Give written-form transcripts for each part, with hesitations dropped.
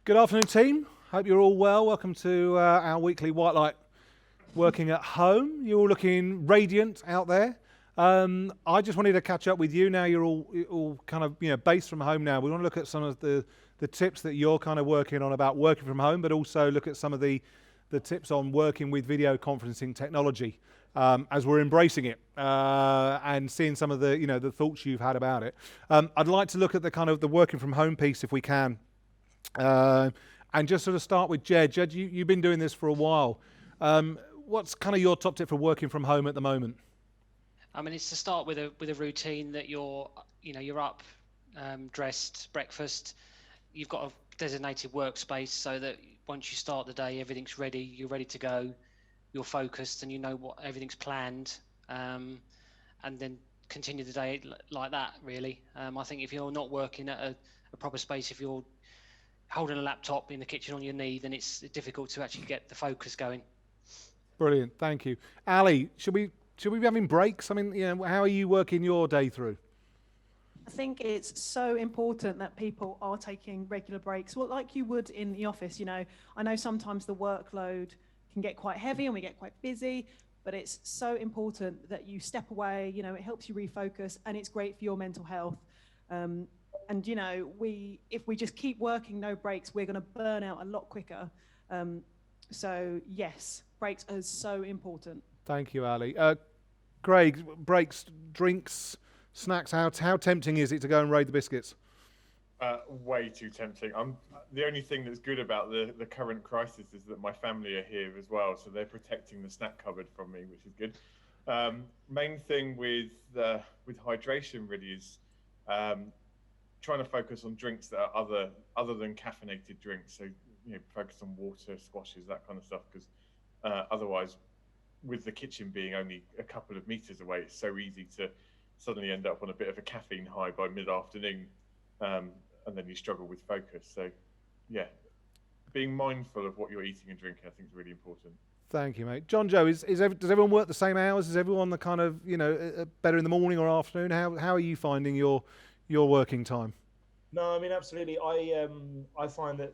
Good afternoon, team. Hope you're all well. Welcome to our weekly White Light Working at Home. You're all looking radiant out there. I just wanted to catch up with you. Now you're all kind of based from home now. We want to look at some of the tips that you're kind of working on about working from home, but also look at some of the tips on working with video conferencing technology as we're embracing it and seeing some of the the thoughts you've had about it. I'd like to look at the kind of the working from home piece if we can. And just sort of start with Jed. Jed, you've been doing this for a while. What's kind of your top tip for working from home at the moment? I mean, it's to start with a routine that you're up, dressed, breakfast. You've got a designated workspace so that once you start the day, everything's ready. You're ready to go. You're focused, and you know what everything's planned. And then continue the day like that. Really, I think if you're not working at a proper space, if you're holding a laptop in the kitchen on your knee, then it's difficult to actually get the focus going. Brilliant, thank you. Ali, should we be having breaks? I mean, how are you working your day through? I think it's so important that people are taking regular breaks. Well, like you would in the office, I know sometimes the workload can get quite heavy and we get quite busy, but it's so important that you step away, it helps you refocus and it's great for your mental health. And if we just keep working, no breaks, we're going to burn out a lot quicker. So yes, breaks are so important. Thank you, Ali. Craig, breaks, drinks, snacks. How tempting is it to go and raid the biscuits? Way too tempting. The only thing that's good about the current crisis is that my family are here as well, so they're protecting the snack cupboard from me, which is good. Main thing with hydration really is trying to focus on drinks that are other than caffeinated drinks. So focus on water, squashes, that kind of stuff. Because otherwise, with the kitchen being only a couple of meters away, it's so easy to suddenly end up on a bit of a caffeine high by mid-afternoon, and then you struggle with focus. So, yeah, being mindful of what you're eating and drinking, I think, is really important. Thank you, mate. John Joe, does everyone work the same hours? Is everyone the kind of better in the morning or afternoon? How are you finding your working time? No, I mean, absolutely. I find that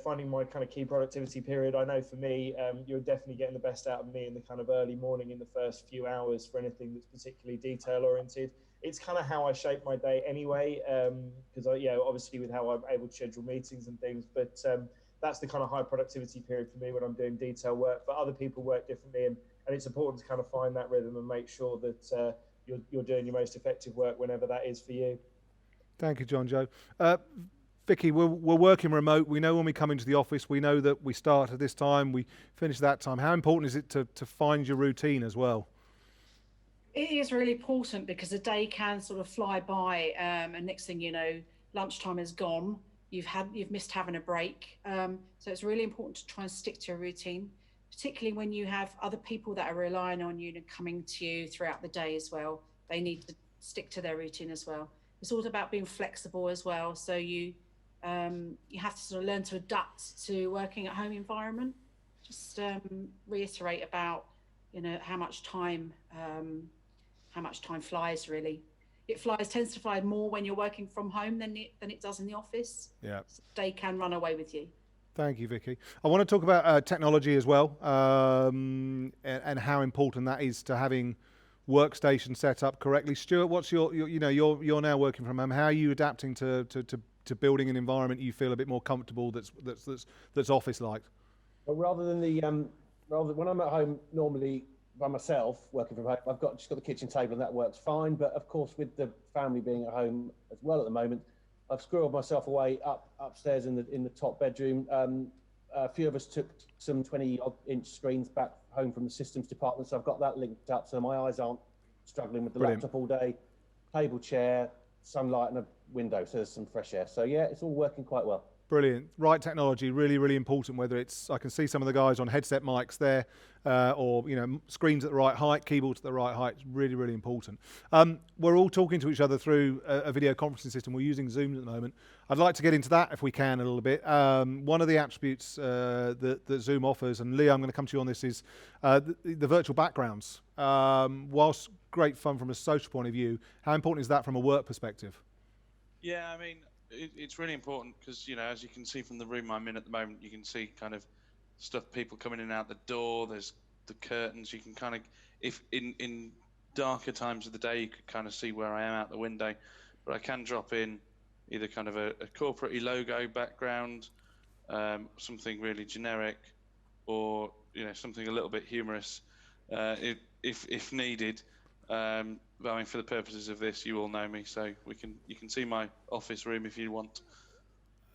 finding my kind of key productivity period, I know for me, you're definitely getting the best out of me in the kind of early morning in the first few hours for anything that's particularly detail oriented. It's kind of how I shape my day anyway, because obviously with how I'm able to schedule meetings and things, but that's the kind of high productivity period for me when I'm doing detail work. But other people work differently, and it's important to kind of find that rhythm and make sure that you're doing your most effective work whenever that is for you. Thank you, John Joe. Vicky, we're working remote. We know when we come into the office, we know that we start at this time, we finish that time. How important is it to find your routine as well? It is really important because the day can sort of fly by, and next thing you know, lunchtime is gone. You've missed having a break. So it's really important to try and stick to a routine, particularly when you have other people that are relying on you and coming to you throughout the day as well. They need to stick to their routine as well. It's all about being flexible as well. So you have to sort of learn to adapt to working at home environment. Just reiterate about how much time flies really. It tends to fly more when you're working from home than it does in the office. Yeah, so they can run away with you. Thank you, Vicky. I want to talk about technology as well, and how important that is to having workstation set up correctly. Stuart, what's you're now working from home. How are you adapting to building an environment you feel a bit more comfortable that's office like? Well, rather than when I'm at home normally by myself working from home, I've just got the kitchen table and that works fine. But of course, with the family being at home as well at the moment, I've squirreled myself away upstairs in the top bedroom. A few of us took some 20-inch screens back home from the systems department, so I've got that linked up so my eyes aren't struggling with the Brilliant. laptop all day. Table, chair, sunlight and a window, so there's some fresh air. So yeah, it's all working quite well. Brilliant. Right technology, really, really important, whether it's, I can see some of the guys on headset mics there, or screens at the right height, keyboards at the right height. It's really, really important. We're all talking to each other through a video conferencing system. We're using Zoom at the moment. I'd like to get into that if we can a little bit. One of the attributes that Zoom offers, and Lee, I'm going to come to you on this, is the virtual backgrounds. Whilst great fun from a social point of view, how important is that from a work perspective? Yeah, I mean, it's really important because, you know, as you can see from the room I'm in at the moment, you can see kind of stuff, people coming in and out the door. There's the curtains. You can kind of, if in darker times of the day, you could kind of see where I am out the window. But I can drop in either kind of a corporate logo background, something really generic, or, you know, something a little bit humorous, if needed. But I mean, for the purposes of this, you all know me, so you can see my office room if you want.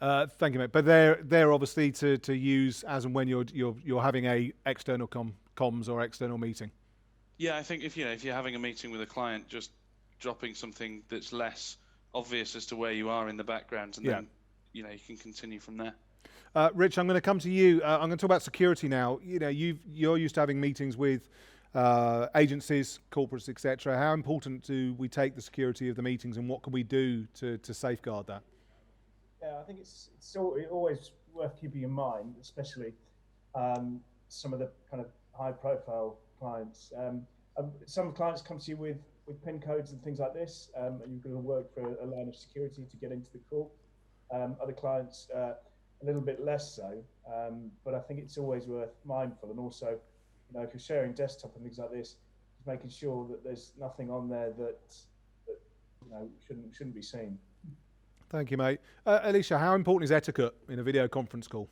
Thank you, mate. But they're obviously to use as and when you're having a external comms or external meeting. Yeah, I think if you're having a meeting with a client, just dropping something that's less obvious as to where you are in the background, and then you can continue from there. Rich, I'm going to come to you. I'm going to talk about security now. You know, you're used to having meetings with agencies, corporates, etc. How important do we take the security of the meetings, and what can we do to safeguard that? Yeah, I think it's always worth keeping in mind, especially some of the kind of high-profile clients. Some clients come to you with PIN codes and things like this, and you've got to work for a line of security to get into the call. Other clients, a little bit less so, but I think it's always worth mindful, and also, you know, if you're sharing desktop and things like this, just making sure that there's nothing on there that you know shouldn't be seen. Thank you, mate. Alicia, how important is etiquette in a video conference call?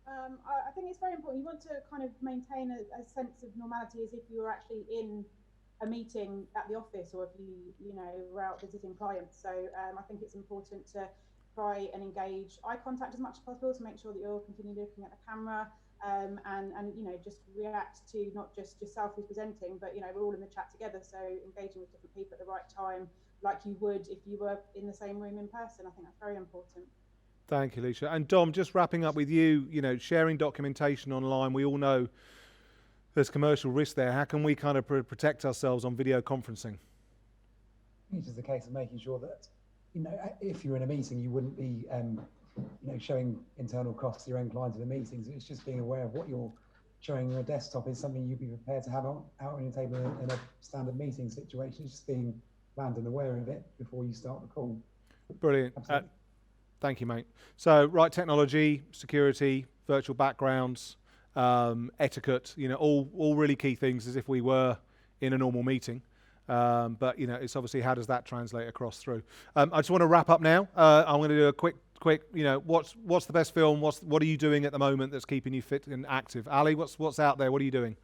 I think it's very important. You want to kind of maintain a sense of normality as if you were actually in a meeting at the office, or if you were out visiting clients. So I think it's important to try and engage eye contact as much as possible to make sure that you're continually looking at the camera, and just react to not just yourself who's presenting, but we're all in the chat together. So engaging with different people at the right time, like you would if you were in the same room in person. I think that's very important. Thank you, Alicia. And Dom, just wrapping up with you, sharing documentation online, we all know there's commercial risk there. How can we kind of protect ourselves on video conferencing? It's just a case of making sure that, if you're in a meeting, you wouldn't be, showing internal costs to your own clients in the meetings. It's just being aware of what you're showing on your desktop is something you'd be prepared to have out on your table in a standard meeting situation. It's just being planned and aware of it before you start the call. Brilliant. Thank you, mate. So, right technology, security, virtual backgrounds, etiquette, all really key things as if we were in a normal meeting. But, it's obviously how does that translate across through. I just want to wrap up now. I'm going to do a quick, what's the best film? What are you doing at the moment that's keeping you fit and active? Ali, what's out there? What are you doing?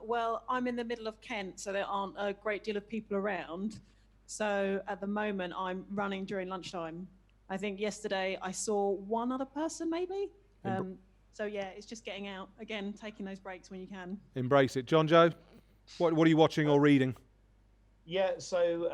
Well, I'm in the middle of Kent, so there aren't a great deal of people around. So at the moment, I'm running during lunchtime. I think yesterday I saw one other person, maybe. So yeah, it's just getting out again, taking those breaks when you can. Embrace it, John Joe. What are you watching or reading? Yeah, so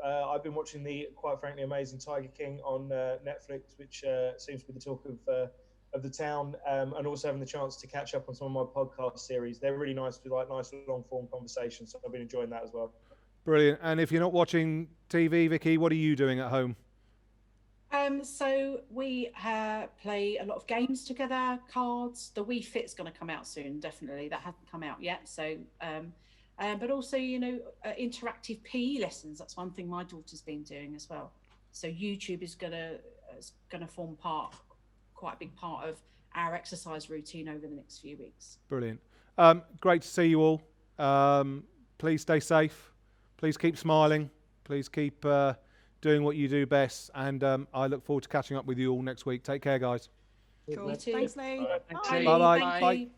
I've been watching the quite frankly amazing Tiger King on Netflix, which seems to be the talk of the town, and also having the chance to catch up on some of my podcast series. They're really nice, nice long form conversations. So I've been enjoying that as well. Brilliant. And if you're not watching TV, Vicky, what are you doing at home? So we play a lot of games together, cards. The Wii Fit's going to come out soon, definitely. That hasn't come out yet. So, but also, interactive PE lessons. That's one thing my daughter's been doing as well. So YouTube is going to form quite a big part of our exercise routine over the next few weeks. Brilliant. Great to see you all. Please stay safe. Please keep smiling. Please keep doing what you do best. And I look forward to catching up with you all next week. Take care, guys. Cool. Thanks, Lee. Bye. Bye-bye. Bye.